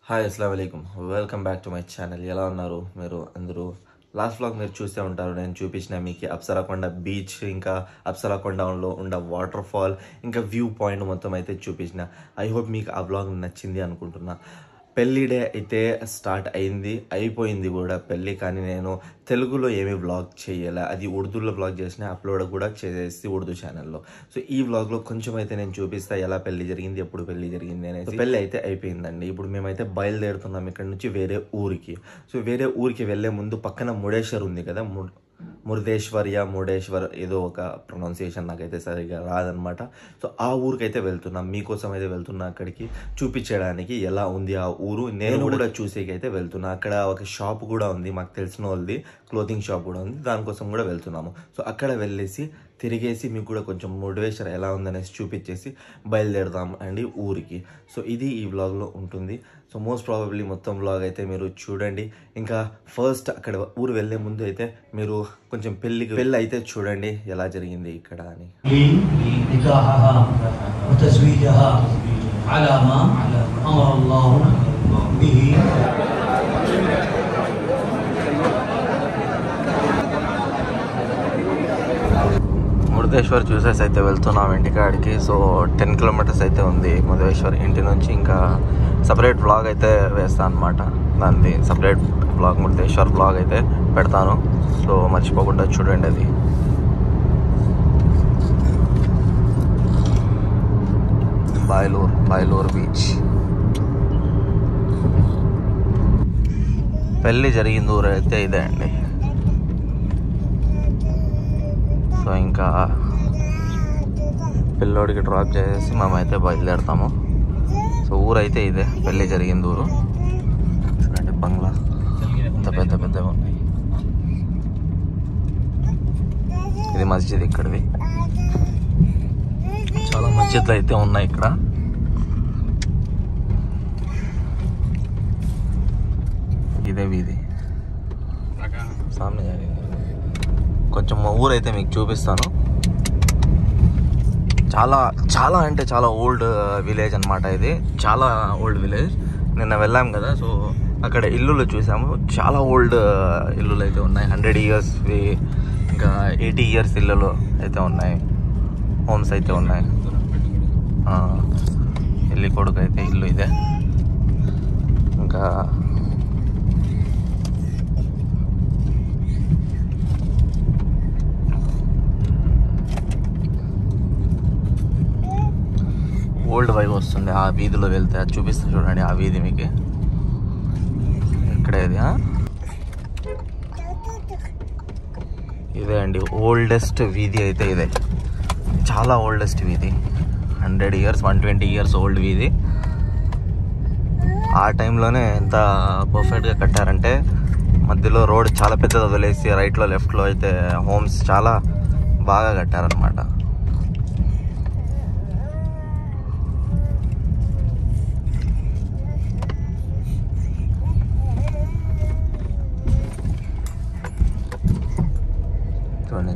Hi అస్సలాము అలైకుమ్ welcome back to my channel. ఎలా ఉన్నారు మీరు అందరూ? లాస్ట్ వ్లాగ్ మీరు చూసే ఉంటారు. నేను చూపించిన మీకు అప్సరాకొండ బీచ్, ఇంకా అప్సరాకొండలో ఉన్న వాటర్ ఫాల్, ఇంకా వ్యూ పాయింట్ మొత్తం అయితే చూపించిన. ఐ హోప్ మీకు ఆ వ్లాగ్ నచ్చింది అనుకుంటున్నా. పెళ్ళి డే అయితే స్టార్ట్ అయిపోయింది కూడా పెళ్ళి. కానీ నేను తెలుగులో ఏమీ వ్లాగ్ చేయలే, అది ఉర్దూలో వ్లాగ్ చేసిన, అప్లోడ్ కూడా చేసేసి ఉర్దూ ఛానల్లో. సో ఈ వ్లాగ్లో కొంచెం అయితే నేను చూపిస్తా ఎలా పెళ్లి జరిగింది, ఎప్పుడు పెళ్లి జరిగింది అనేది. పెళ్ళి అయితే అయిపోయిందండి. ఇప్పుడు మేమైతే బయలుదేరుతున్నాం ఇక్కడ నుంచి వేరే ఊరికి. సో వేరే ఊరికి వెళ్లే ముందు పక్కన ముడేశ్వర్ ఉంది కదా, మురుడేశ్వర్ ఏదో ఒక ప్రొనౌన్సియేషన్ నాకైతే సరిగా రాదనమాట. సో ఆ ఊరికైతే వెళ్తున్నాం, మీకోసం అయితే వెళ్తున్నా, అక్కడికి చూపించడానికి ఎలా ఉంది ఆ ఊరు. నేను కూడా చూసేకైతే వెళ్తున్నా. అక్కడ ఒక షాప్ కూడా ఉంది, మాకు తెలిసిన వాళ్ళది క్లోతింగ్ షాప్ కూడా ఉంది, దానికోసం కూడా వెళ్తున్నాము. సో అక్కడ వెళ్ళేసి తిరిగేసి మీకు కూడా కొంచెం మురుడేశ్వర్ ఎలా ఉందనేసి చూపించేసి బయలుదేరుదాం అండి ఊరికి. సో ఇది ఈ వ్లాగ్లో ఉంటుంది. సో మోస్ట్ ప్రాబబ్లీ మొత్తం వ్లాగ్ అయితే మీరు చూడండి. ఇంకా ఫస్ట్ అక్కడ ఊరు వెళ్ళే ముందు అయితే మీరు కొంచెం పెళ్ళి అయితే చూడండి ఎలా జరిగింది ఇక్కడ అని. మురుడేశ్వర్ చూసేసి అయితే వెళ్తున్నాం ఇంటికాడికి. సో 10 కిలోమీటర్స్ అయితే ఉంది మురుడేశ్వర్ ఇంటి నుంచి. ఇంకా సపరేట్ వ్లాగ్ అయితే వేస్తాను అనమాట, దాన్ని సపరేట్ వ్లాగ్ మురుడేశ్వర్ వ్లాగ్ అయితే పెడతాను. సో మర్చిపోకుండా చూడండి. అది బాయలూరు బీచ్. పెళ్ళి జరిగింది ఊరు అయితే ఇదే అండి. సో ఇంకా పిల్లోడికి డ్రాప్ చేసేసి మేమైతే బయలుదేరుతాము. సో ఊరైతే ఇదే, పెళ్ళి జరిగింది ఊరు. చూడండి బంగ్లా ఎంత పెద్దగా ఉన్నాయి. ఇది మస్జిద్ ఇక్కడిది. చాలా మస్జిద్లు అయితే ఉన్నాయి ఇక్కడ. ఇదే వీధి సామనే జరిగింది. కొంచెం మా ఊరైతే మీకు చూపిస్తాను. చాలా అంటే చాలా ఓల్డ్ విలేజ్ అనమాట. ఇది చాలా ఓల్డ్ విలేజ్. నిన్న వెళ్ళాం కదా, సో అక్కడ ఇల్లులు చూసాము. చాలా ఓల్డ్ ఇల్లులు అయితే ఉన్నాయి, 100 years, ఇంకా 80 years ఇల్లులు అయితే ఉన్నాయి, హోమ్స్ అయితే ఉన్నాయి. పెళ్ళి కొడుకు అయితే ఇల్లు ఇదే. ఇంకా ఓల్డ్ వైబ్ వస్తుంది ఆ వీధిలో వెళ్తే. అది చూపిస్తా చూడండి, ఆ వీధి మీకు ఇక్కడే. ఇది ఇదే అండి ఓల్డెస్ట్ వీధి అయితే ఇదే. చాలా ఓల్డెస్ట్ వీధి, 100 years 120 years ఓల్డ్ వీధి. ఆ టైంలోనే ఎంత పర్ఫెక్ట్గా కట్టారంటే, మధ్యలో రోడ్ చాలా పెద్దది వదిలేసి రైట్లో లెఫ్ట్లో అయితే హోమ్స్ చాలా బాగా కట్టారనమాట.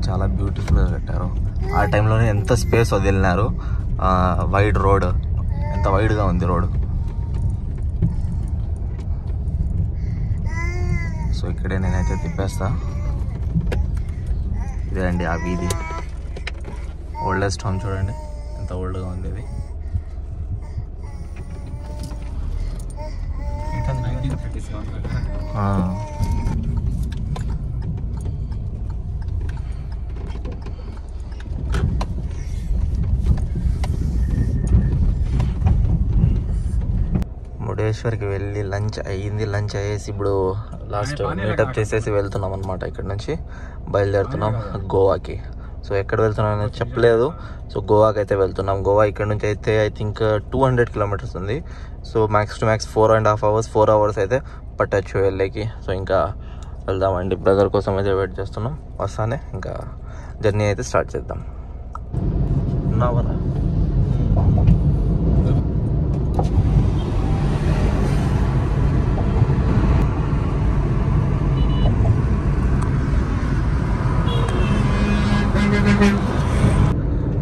చాలా బ్యూటిఫుల్గా కట్టారు. ఆ టైంలోనే ఎంత స్పేస్ వదిలినారు. వైడ్ రోడ్, ఎంత వైడ్గా ఉంది రోడ్. సో ఇక్కడే నేనైతే తిప్పేస్తా. ఇదే అండి ఆ వీధి, ఓల్డెస్ట్ హోమ్. చూడండి ఎంత ఓల్డ్గా ఉంది ఇది. మురుడేశ్వర్కి వెళ్ళి లంచ్ అయ్యింది. లంచ్ అయ్యేసి ఇప్పుడు లాస్ట్ మీటప్ చేసేసి వెళ్తున్నాం అనమాట. ఇక్కడ నుంచి బయలుదేరుతున్నాం గోవాకి. సో ఎక్కడ వెళ్తున్నాం అనేది చెప్పలేదు. సో గోవాకి అయితే వెళ్తున్నాం. గోవా ఇక్కడ నుంచి అయితే ఐ థింక్ 200 kilometers ఉంది. So max to max 4.5 hours 4 hours అయితే పట్టచ్చు వెళ్ళేకి. సో ఇంకా వెళ్దామండి. బ్రదర్ కోసం అయితే వెయిట్ చేస్తున్నాం, వస్తానే ఇంకా జర్నీ అయితే స్టార్ట్ చేద్దాం. ఉన్నావరా?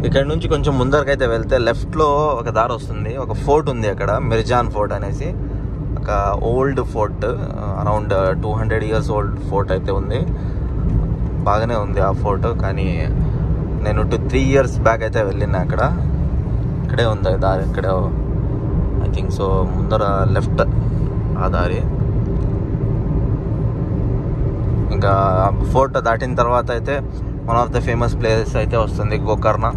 ఇక్కడ నుంచి కొంచెం ముందరకైతే వెళ్తే లెఫ్ట్లో ఒక దారి వస్తుంది. ఒక ఫోర్ట్ ఉంది అక్కడ, మిర్జాన్ ఫోర్ట్ అనేసి. ఒక old fort, around 200 years old fort అయితే ఉంది. బాగానే ఉంది ఆ ఫోర్ట్. కానీ నేను 3 years బ్యాక్ అయితే వెళ్ళిన అక్కడ. ఇక్కడే ఉంది దారి, ఇక్కడే ఐ థింక్ సో. ముందర లెఫ్ట్ ఆ దారి. ఇంకా ఫోర్ట్ దాటిన తర్వాత అయితే one of the famous places అయితే వస్తుంది గోకర్ణ.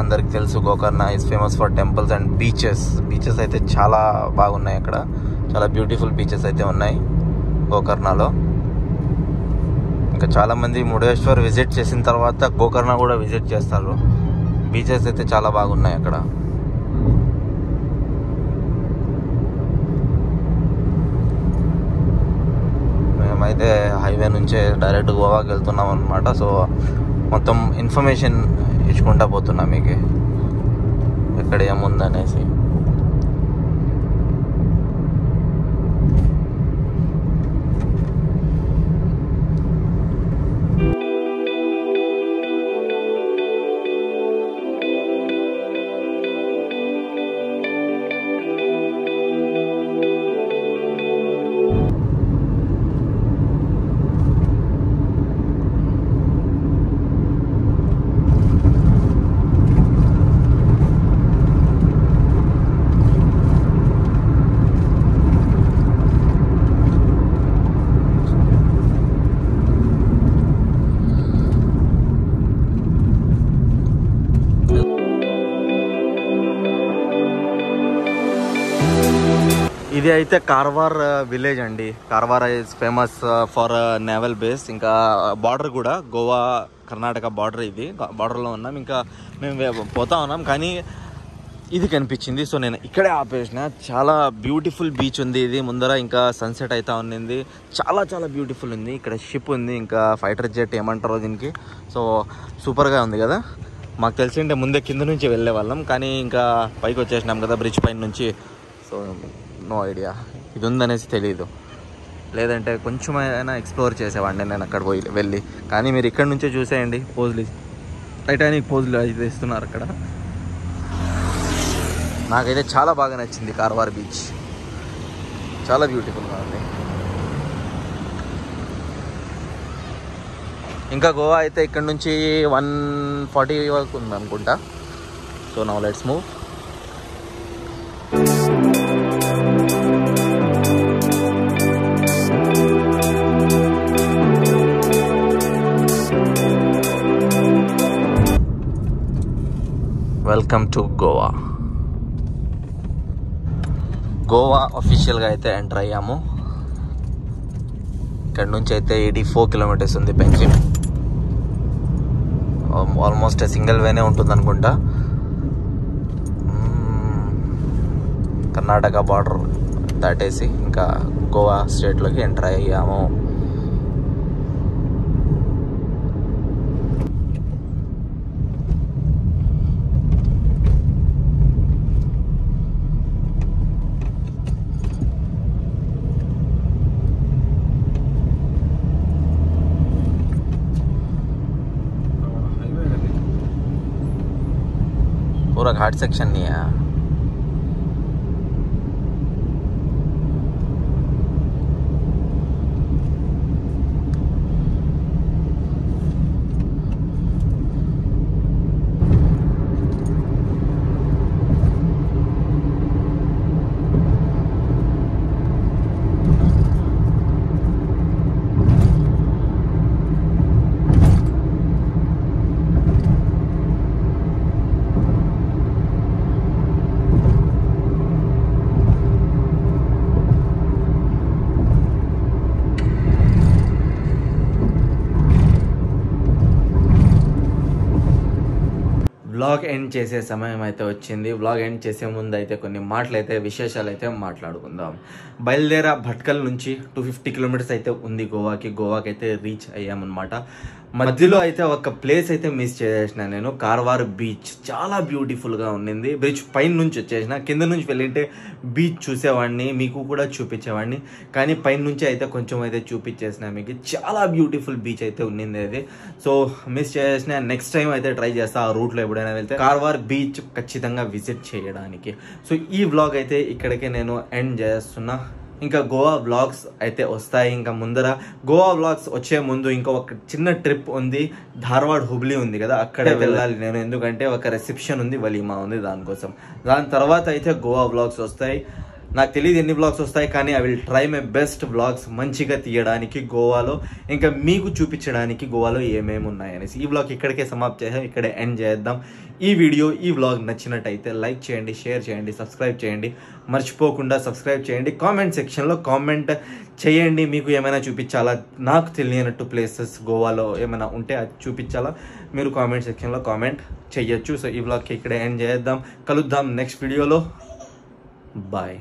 అందరికి తెలుసు Gokarna is famous for temples and beaches. Beaches అయితే చాలా బాగున్నాయి అక్కడ. చాలా బ్యూటిఫుల్ బీచెస్ అయితే ఉన్నాయి గోకర్ణలో. ఇంకా చాలామంది మురుడేశ్వర్ విజిట్ చేసిన తర్వాత గోకర్ణ కూడా విజిట్ చేస్తారు. బీచెస్ అయితే చాలా బాగున్నాయి అక్కడ. మేమైతే హైవే నుంచే డైరెక్ట్ గోవాకి వెళ్తున్నాం అనమాట. సో మొత్తం ఇన్ఫర్మేషన్ ఇచ్చుకుంటా పోతున్నా మీకు ఎక్కడ ఏముందనేసి. ఇది అయితే కార్వార్ విలేజ్ అండి. Karwar is famous for naval base. ఇంకా బార్డర్ కూడా గోవా కర్ణాటక బార్డర్. ఇది బార్డర్లో ఉన్నాం. ఇంకా మేము పోతా ఉన్నాం కానీ ఇది కనిపించింది. సో నేను ఇక్కడే ఆపేసిన. చాలా బ్యూటిఫుల్ బీచ్ ఉంది ఇది ముందర. ఇంకా సన్సెట్ అయితే ఉన్నింది. చాలా చాలా బ్యూటిఫుల్ ఉంది. ఇక్కడ షిప్ ఉంది, ఇంకా ఫైటర్ జెట్ ఏమంటారో దీనికి. సో సూపర్గా ఉంది కదా. మాకు తెలిసింటే ముందే కింద నుంచి వెళ్ళే వాళ్ళం, కానీ ఇంకా పైకి వచ్చేసినాం కదా బ్రిడ్జ్ పైన నుంచి. సో నో ఐడియా ఇది ఉందనేసి తెలీదు. లేదంటే కొంచెమైనా ఎక్స్ప్లోర్ చేసేవాడిని నేను అక్కడ వెళ్ళి. కానీ మీరు ఇక్కడ నుంచే చూసేయండి. పోజులు, టైటానిక్ పోజులు అయితే ఇస్తున్నారు అక్కడ. నాకైతే చాలా బాగా నచ్చింది కార్వార్ బీచ్. చాలా బ్యూటిఫుల్గా ఉంది. ఇంకా గోవా అయితే ఇక్కడ నుంచి 140 వరకు ఉంది అనుకుంటా. So now let's move. Welcome to Goa. Goa అఫీషియల్గా అయితే ఎంటర్ అయ్యాము. ఇక్కడ నుంచి అయితే 84 kilometers ఉంది పెంచిమ్. ఆల్మోస్ట్ సింగిల్ వేనే ఉంటుంది అనుకుంటా. కర్ణాటక బార్డర్ దాటేసి ఇంకా గోవా స్టేట్లోకి ఎంటర్ అయ్యాము. पूरा घाट सेक्शन नहीं है. వ్లాగ్ ఎండ్ చేసే సమయం అయితే వచ్చింది. వ్లాగ్ ఎండ్ చేసే ముందు అయితే కొన్ని మాటలైతే విశేషాలు అయితే మాట్లాడుకుందాం. బయలుదేరా భట్కల్ నుంచి 250 kilometers అయితే ఉంది గోవాకి అయితే రీచ్ అయ్యామన్నమాట. మధ్యలో అయితే ఒక ప్లేస్ అయితే మిస్ చేసేసిన నేను. కార్వార్ బీచ్ చాలా బ్యూటిఫుల్గా ఉండింది. బ్రిడ్జ్ పైన నుంచి వచ్చేసిన. కింద నుంచి వెళ్ళింటే బీచ్ చూసేవాడిని, మీకు కూడా చూపించేవాడిని. కానీ పైన నుంచి అయితే కొంచెం అయితే చూపించేసిన మీకు. చాలా బ్యూటిఫుల్ బీచ్ అయితే ఉండింది అది. సో మిస్ చేసేసిన. నెక్స్ట్ టైం అయితే ట్రై చేస్తా ఆ రూట్లో ఎప్పుడైనా వెళ్తే కార్వార్ బీచ్ ఖచ్చితంగా విజిట్ చేయడానికి. సో ఈ వ్లాగ్ అయితే ఇక్కడికే నేను ఎండ్ చేస్తున్నా. ఇంకా గోవా వ్లాగ్స్ అయితే వస్తాయి. ఇంకా ముందర గోవా వ్లాగ్స్ వచ్చే ముందు ఇంకా ఒక చిన్న ట్రిప్ ఉంది, ధార్వాడ్ హుబ్లీ ఉంది కదా, అక్కడే వెళ్ళాలి నేను. ఎందుకంటే ఒక రిసెప్షన్ ఉంది, వలీమా ఉంది, దానికోసం. దాని తర్వాత అయితే గోవా వ్లాగ్స్ వస్తాయి. నాకు తెలియదు ఎన్ని వ్లాగ్స్ వస్తాయి, కానీ I will try my best vlogs మంచిగా తీయడానికి గోవాలో, ఇంకా మీకు చూపించడానికి గోవాలో ఏమేమి ఉన్నాయనేసి. ఈ వ్లాగ్ ఇక్కడికే సమాప్తి చేద్దాం, ఇక్కడే ఎండ్ చేద్దాం. ఈ వ్లాగ్ నచ్చినట్టయితే లైక్ చేయండి, షేర్ చేయండి, సబ్స్క్రైబ్ చేయండి. మర్చిపోకుండా సబ్స్క్రైబ్ చేయండి. కామెంట్ సెక్షన్లో కామెంట్ చేయండి, మీకు ఏమైనా చూపించాలా, నాకు తెలియనట్టు ప్లేసెస్ గోవాలో ఏమైనా ఉంటే అది చూపించాలా, మీరు కామెంట్ సెక్షన్లో కామెంట్ చేయొచ్చు. సో ఈ వ్లాగ్కి ఇక్కడే ఎండ్ చేద్దాం. కలుద్దాం నెక్స్ట్ వీడియోలో. బాయ్.